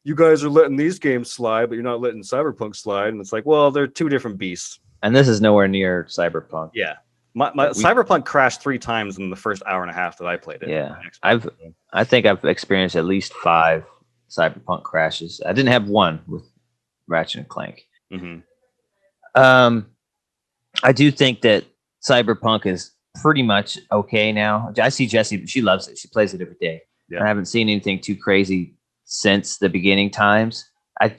you guys are letting these games slide, but you're not letting Cyberpunk slide." And it's like, well, they're two different beasts. And this is nowhere near Cyberpunk. Yeah. Cyberpunk crashed 3 times in the first hour and a half that I played it. Yeah. I think I've experienced at least 5 Cyberpunk crashes. I didn't have one with Ratchet and Clank. Mm-hmm. I do think that Cyberpunk is pretty much okay now. I see Jessie, she loves it. She plays it every day. Yeah. I haven't seen anything too crazy since the beginning times. I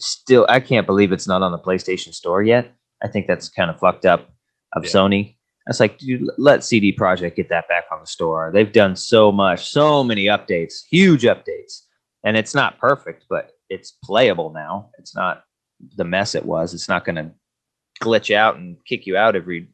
can't believe it's not on the PlayStation Store yet. I think that's kind of fucked up of Sony. It's like, dude, let CD Projekt get that back on the store. They've done so much, so many updates, huge updates. And it's not perfect, but it's playable now. It's not the mess it was. It's not going to glitch out and kick you out every,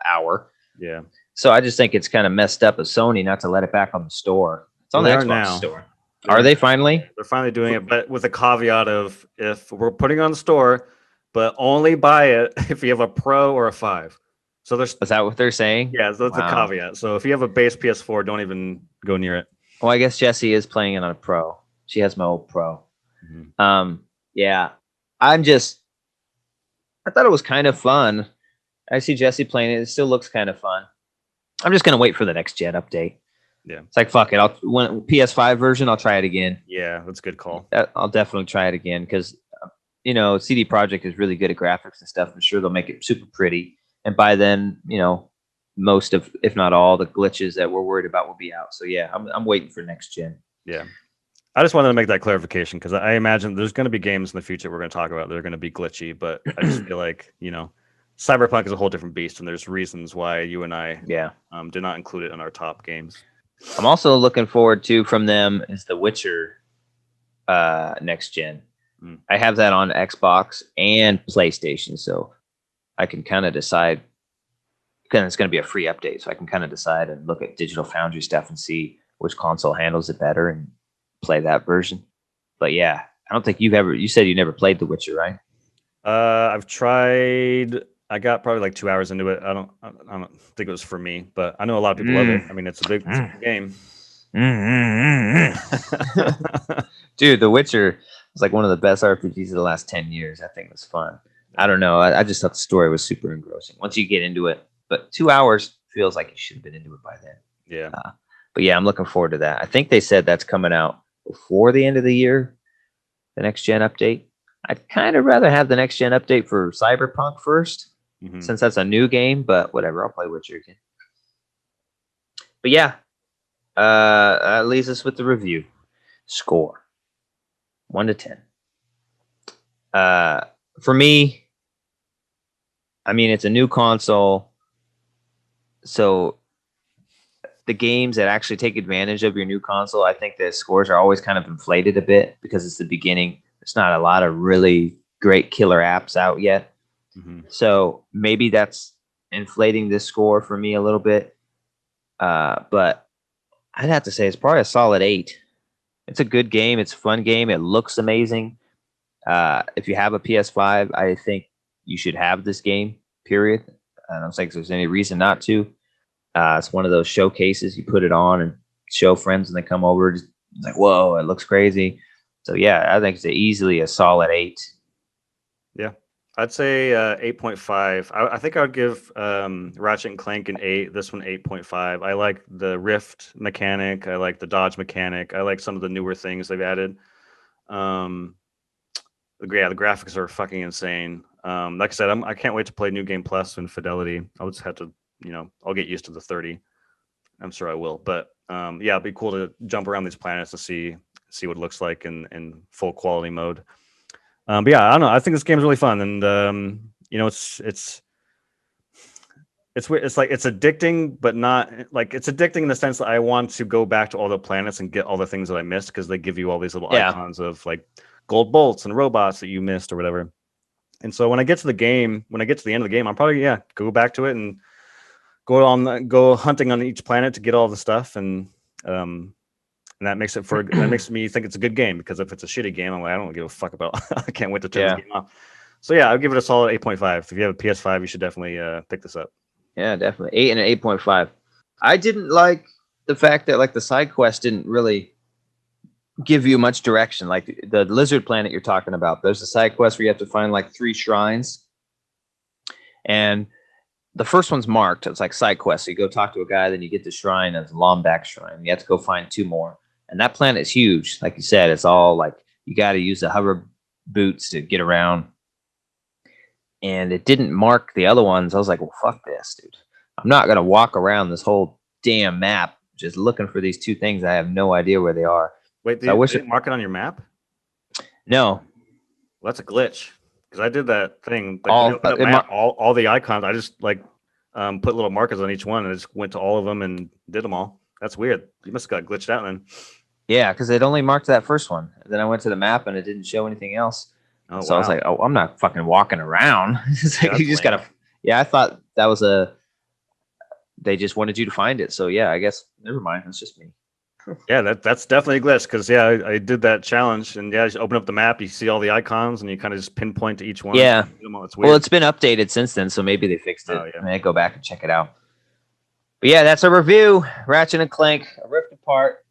hour. Yeah. So I just think it's kind of messed up of Sony not to let it back on the store. It's on the Xbox store. Are they finally? They're finally doing it, but with a caveat of, if we're putting it on the store, but only buy it if you have a Pro or a 5. So is that what they're saying? Yeah, so that's a caveat. So if you have a base PS4, don't even go near it. Well, I guess Jessie is playing it on a Pro. She has my old Pro. Mm-hmm. Yeah. I thought it was kind of fun. I see Jessie playing it. It still looks kind of fun. I'm just going to wait for the next gen update. Yeah. It's like, fuck it. When PS5 version, I'll try it again. Yeah, that's a good call. I'll definitely try it again because, CD Projekt is really good at graphics and stuff. I'm sure they'll make it super pretty. And by then, most of, if not all, the glitches that we're worried about will be out. So yeah, I'm waiting for next gen. Yeah. I just wanted to make that clarification because I imagine there's going to be games in the future we're going to talk about that are going to be glitchy, but I just feel like, Cyberpunk is a whole different beast, and there's reasons why you and I did not include it in our top games. I'm also looking forward to, from them, is The Witcher next gen. I have that on Xbox and PlayStation, so I can kind of decide, because it's going to be a free update, so I can kind of decide and look at Digital Foundry stuff and see which console handles it better and play that version. But yeah, I don't think you said you never played The Witcher, right? I've tried. I got probably like 2 hours into it. I don't think it was for me, but I know a lot of people love it. I mean, it's a big game. Dude, The Witcher was like one of the best RPGs of the last 10 years. I think it was fun. I don't know. I just thought the story was super engrossing once you get into it. But 2 hours feels like you should have been into it by then. Yeah. But yeah, I'm looking forward to that. I think they said that's coming out before the end of the year, the next gen update. I'd kind of rather have the next gen update for Cyberpunk first, since that's a new game, but whatever, I'll play Witcher again. But yeah, that leaves us with the review. Score 1 to 10. For me, I mean, it's a new console, so the games that actually take advantage of your new console, I think the scores are always kind of inflated a bit because it's the beginning. There's not a lot of really great killer apps out yet. So maybe that's inflating this score for me a little bit. But I'd have to say it's probably a solid 8. It's a good game. It's a fun game. It looks amazing. If you have a PS5, I think you should have this game. Period. I don't think there's any reason not to. It's one of those showcases. You put it on and show friends, and they come over. Just like, whoa, it looks crazy. So yeah, I think it's easily a solid 8. Yeah, I'd say 8.5. I think I would give Ratchet and Clank an 8. This one 8.5. I like the Rift mechanic. I like the dodge mechanic. I like some of the newer things they've added. The graphics are fucking insane. Like I said, I can't wait to play New Game Plus and Fidelity. I'll just have to, I'll get used to the 30. I'm sure I will. But yeah, it'd be cool to jump around these planets to see what it looks like in full quality mode. But yeah, I don't know. I think this game is really fun, and it's weird. It's like it's addicting, but not like it's addicting in the sense that I want to go back to all the planets and get all the things that I missed because they give you all these little icons of like gold bolts and robots that you missed or whatever. And so when I get to the game, when I get to the end of the game, I'm probably go back to it and go hunting on each planet to get all the stuff, and that makes me think it's a good game, because if it's a shitty game, I'm like, I don't give a fuck about. I can't wait to turn this game off. So yeah, I'll give it a solid 8.5. If you have a PS5, you should definitely pick this up. Yeah, definitely 8 and an 8.5. I didn't like the fact that like the side quest didn't really give you much direction. Like the lizard planet you're talking about, there's a side quest where you have to find like 3 shrines, and the first one's marked. It's like side quest. So you go talk to a guy, then you get the shrine as Lombak shrine. You have to go find 2 more. And that planet is huge. Like you said, it's all like you got to use the hover boots to get around. And it didn't mark the other ones. I was like, well, fuck this, dude. I'm not going to walk around this whole damn map just looking for these 2 things. I have no idea where they are. Wait, I wish it mark it on your map? No. Well, that's a glitch. Because I did that thing. Like, all the icons, I just like put little markers on each one, and I just went to all of them and did them all. That's weird. You must have got glitched out then. Yeah, because it only marked that first one. And then I went to the map, and it didn't show anything else. Oh, so wow. I was like, oh, I'm not fucking walking around. It's like, you just got to... Yeah, I thought that was they just wanted you to find it. So yeah, I guess, never mind. It's just me. Yeah, that's definitely a glitch, because I did that challenge, and you open up the map, you see all the icons, and you kind of just pinpoint to each one. Yeah. It's weird. Well, it's been updated since then, so maybe they fixed it. Oh, yeah. I mean, go back and check it out. But yeah, that's a review. Ratchet and Clank, A Rift Apart.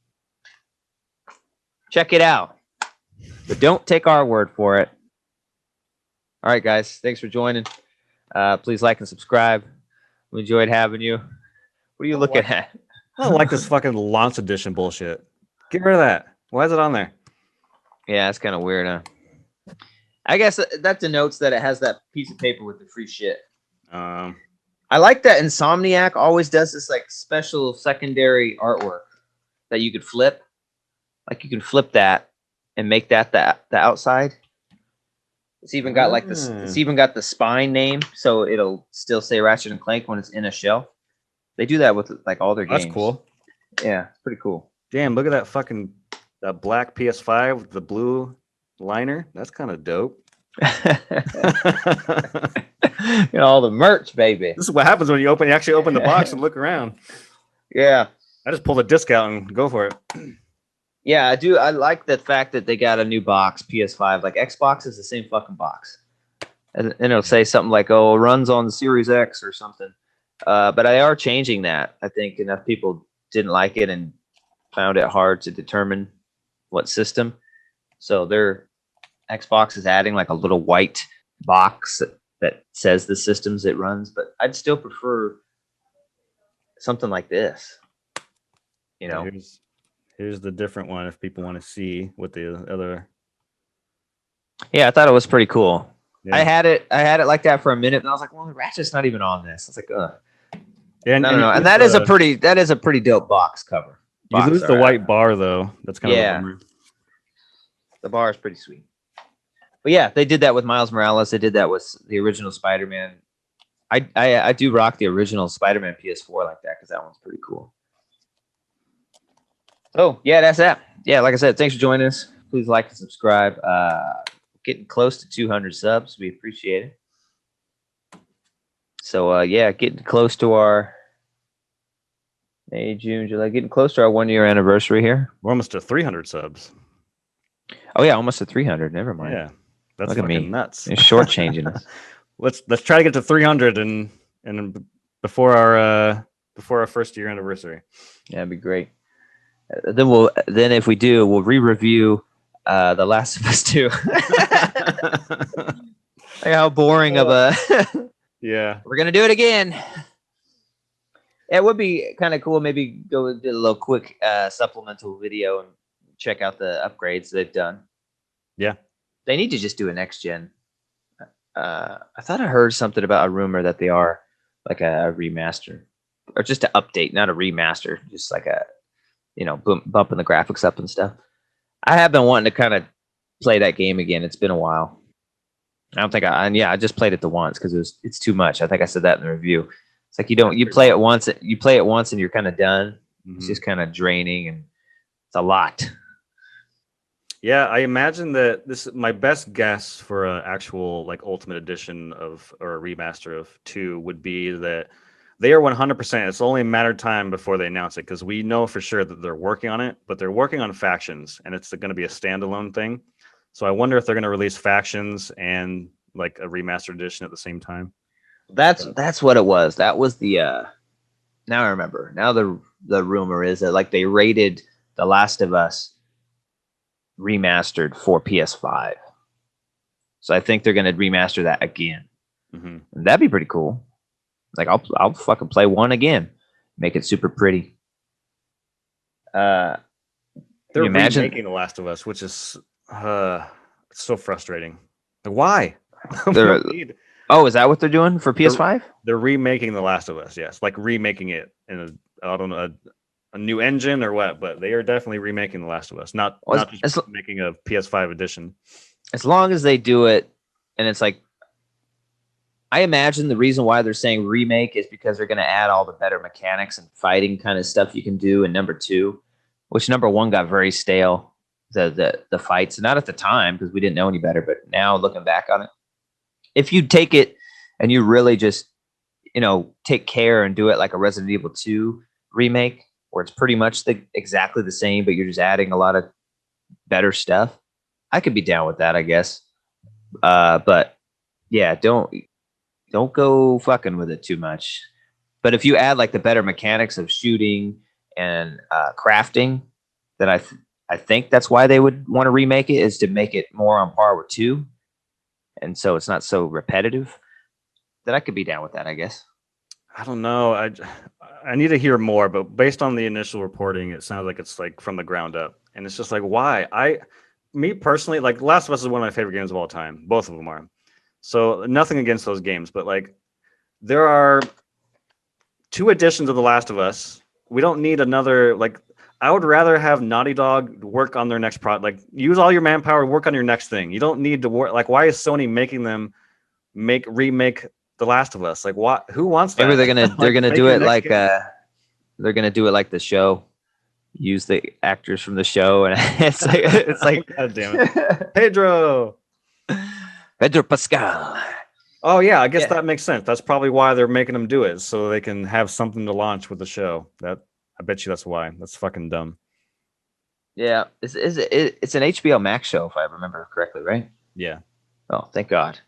Check it out. But don't take our word for it. All right, guys. Thanks for joining. Please like and subscribe. We enjoyed having you. What are you looking at? I don't like this fucking launch edition bullshit. Get rid of that. Why is it on there? Yeah, it's kind of weird, huh? I guess that denotes that it has that piece of paper with the free shit. I like that Insomniac always does this like special secondary artwork that you could flip. Like you can flip that and make that the outside. It's even got like this. It's even got the spine name, so it'll still say Ratchet and Clank when it's in a shelf. They do that with like all their games. That's cool. Yeah, it's pretty cool. Damn, look at that fucking black PS5 with the blue liner. That's kind of dope. You know, all the merch, baby. This is what happens when you actually open the box and look around. Yeah. I just pull the disc out and go for it. Yeah, I do. I like the fact that they got a new box, PS5. Like Xbox is the same fucking box. And it'll say something like, oh, it runs on the Series X or something. But they are changing that. I think enough people didn't like it and found it hard to determine what system. So their Xbox is adding like a little white box that says the systems it runs. But I'd still prefer something like this. You know, here's the different one if people want to see what the other. Yeah, I thought it was pretty cool. Yeah. I had it like that for a minute, and I was like, "Well, the Ratchet's not even on this." I was like, "Ugh." Yeah, no. And that is a pretty dope box cover. You lose the white bar though. That's kind of a bummer. The bar is pretty sweet. But yeah, they did that with Miles Morales. They did that with the original Spider-Man. I do rock the original Spider-Man PS4 like that because that one's pretty cool. So yeah, that's that. Yeah, like I said, thanks for joining us. Please like and subscribe. Getting close to 200 subs. We appreciate it. So yeah, getting close to our May, June, July, getting close to our 1 year anniversary here. We're almost to 300 subs. Oh yeah, almost at 300. Never mind. Yeah, that's Look at fucking me. nuts. They're shortchanging us. Let's try to get to 300 and before our first year anniversary. Yeah, that'd be great. Then if we do, we'll re-review The Last of Us 2. Like how boring of a Yeah. we're gonna do it again. It would be kind of cool. Maybe go do a little quick supplemental video and check out the upgrades they've done. Yeah. They need to just do a next gen. I thought I heard something about a rumor that they are like a remaster or just an update, not a remaster, just like a bumping the graphics up and stuff. I have been wanting to kind of play that game again. It's been a while. I don't think I just played it the once because it's too much. I think I said that in the review. It's like you play it once and you're kind of done. Mhm. It's just kind of draining and it's a lot. Yeah, I imagine that this my best guess for an actual like Ultimate Edition or a remaster of 2 would be that they are 100%. It's only a matter of time before they announce it because we know for sure that they're working on it, but they're working on factions and it's going to be a standalone thing. So I wonder if they're going to release factions and like a remastered edition at the same time. That's what it was. That was the now I remember. Now the rumor is that like they rated The Last of Us remastered for PS5. So I think they're going to remaster that again. Mm-hmm. And that'd be pretty cool. Like I'll fucking play 1 again. Make it super pretty. They're imagine remaking The Last of Us, which is it's so frustrating. Like, why? Oh, is that what they're doing for PS5? They're remaking The Last of Us, yes. Like remaking it in a new engine or what, but they are definitely remaking The Last of Us, not just making a PS5 edition. As long as they do it, and it's like, I imagine the reason why they're saying remake is because they're going to add all the better mechanics and fighting kind of stuff you can do in number 2, which number 1 got very stale. The fights, not at the time because we didn't know any better, but now looking back on it, if you take it and you really just take care and do it like a Resident Evil 2 remake, where it's pretty much exactly the same, but you're just adding a lot of better stuff, I could be down with that, I guess. But yeah, don't go fucking with it too much. But if you add like the better mechanics of shooting and crafting, then I think that's why they would want to remake it, is to make it more on par with 2, and so it's not so repetitive. That I could be down with that, I guess. I don't know. I need to hear more, but based on the initial reporting, it sounds like it's like from the ground up, and it's just like, why? Me personally, like Last of Us is one of my favorite games of all time. Both of them are. So nothing against those games, but like there are 2 editions of The Last of Us. We don't need another. Like I would rather have Naughty Dog work on their next product. Like use all your manpower, work on your next thing. You don't need to work. Like why is Sony making them remake The Last of Us? Like what? Who wants that? Maybe they're gonna do it like game. They're gonna do it like the show. Use the actors from the show, and it's like God damn it, Pedro Pascal. Oh yeah, I guess that makes sense. That's probably why they're making them do it, so they can have something to launch with the show. I bet you that's why. That's fucking dumb. Yeah, it's an HBO Max show if I remember correctly, right? Yeah. Oh, thank God.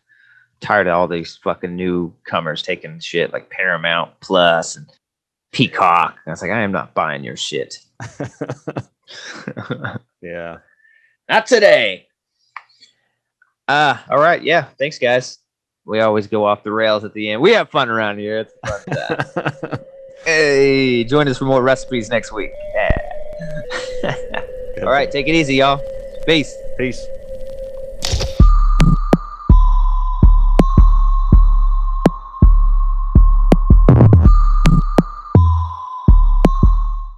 Tired of all these fucking newcomers taking shit like Paramount Plus and Peacock. And I was like, I am not buying your shit. Yeah. Not today. All right. Yeah. Thanks, guys. We always go off the rails at the end. We have fun around here. It's fun. Hey, join us for more recipes next week. Yeah. All right. Take it easy, y'all. Peace. Peace.